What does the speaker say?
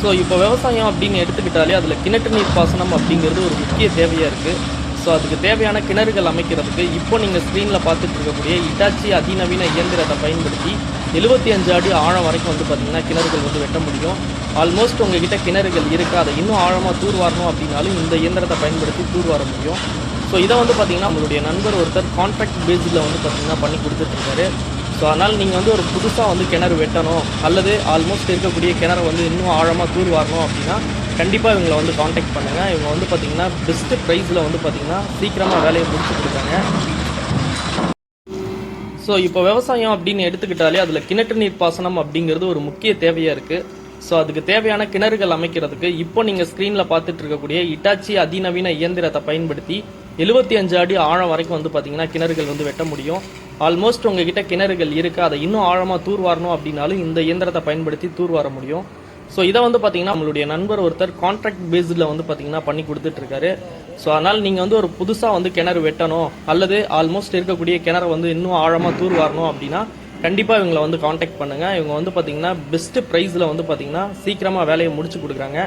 So இப்போ விவசாயம் அப்படின்னு எடுத்துக்கிட்டாலே அதில் கிணற்று நீர் பாசனம் அப்படிங்கிறது ஒரு முக்கிய தேவையாக இருக்குது. ஸோ அதுக்கு தேவையான கிணறுகள் அமைக்கிறதுக்கு இப்போ நீங்கள் ஸ்க்ரீனில் பார்த்துட்டு இருக்கக்கூடிய இட்டாச்சி அதிநவீன இயந்திரத்தை பயன்படுத்தி 75 அடி ஆழம் வரைக்கும் வந்து பார்த்திங்கன்னா கிணறுகள் வந்து வெட்ட முடியும். ஆல்மோஸ்ட் உங்ககிட்ட கிணறுகள் இருக்குது, அதை இன்னும் ஆழமாக தூர்வாரணும் அப்படின்னாலும் இந்த இயந்திரத்தை பயன்படுத்தி தூர்வார முடியும். ஸோ இதை வந்து பார்த்திங்கன்னா உங்களுடைய நண்பர் ஒருத்தர் கான்ட்ராக்ட் பேஸில் வந்து பார்த்திங்கன்னா பண்ணி கொடுத்துட்ருக்காரு. ஸோ அதனால் நீங்கள் வந்து ஒரு புதுசாக வந்து கிணறு வெட்டணும் அல்லது ஆல்மோஸ்ட் இருக்கக்கூடிய கிணறு வந்து இன்னும் ஆழமாக தூர்வாரணும் அப்படின்னா கண்டிப்பாக இவங்களை வந்து காண்டாக்ட் பண்ணுங்கள். இவங்க வந்து பார்த்திங்கன்னா பெஸ்ட்டு ப்ரைஸில் வந்து பார்த்திங்கன்னா சீக்கிரமாக வேலையை முடிச்சு கொடுத்தாங்க. ஸோ இப்போ விவசாயம் அப்படின்னு எடுத்துக்கிட்டாலே அதில் கிணற்று நீர் பாசனம் அப்படிங்கிறது ஒரு முக்கிய தேவையாக இருக்குது. ஸோ அதுக்கு தேவையான கிணறுகள் அமைக்கிறதுக்கு இப்போ நீங்கள் ஸ்க்ரீனில் பார்த்துட்டு இருக்கக்கூடிய இட்டாச்சி அதிநவீன இயந்திரத்தை பயன்படுத்தி 75 அடி ஆழம் வரைக்கும் வந்து பார்த்திங்கன்னா கிணறுகள் வந்து வெட்ட முடியும். ஆல்மோஸ்ட் உங்ககிட்ட கிணறுகள் இருக்குது, அதை இன்னும் ஆழமாக தூர்வாரணும் அப்படின்னாலும் இந்த இயந்திரத்தை பயன்படுத்தி தூர்வார முடியும். ஸோ இதை வந்து பார்த்திங்கன்னா நம்மளுடைய நண்பர் ஒருத்தர் கான்ட்ராக்ட் பேஸில் வந்து பார்த்திங்கன்னா பண்ணி கொடுத்துட்ருக்காரு. ஸோ அதனால் நீங்கள் வந்து ஒரு புதுசாக வந்து கிணறு வெட்டணும் அல்லது ஆல்மோஸ்ட் இருக்கக்கூடிய கிணறு வந்து இன்னும் ஆழமாக தூர்வாரணும் அப்படின்னா கண்டிப்பாக இவங்களை வந்து காண்டாக்ட் பண்ணுங்கள். இவங்க வந்து பார்த்திங்கன்னா பெஸ்ட்டு ப்ரைஸில் வந்து பார்த்திங்கன்னா சீக்கிரமாக வேலையை முடிச்சு கொடுக்குறாங்க.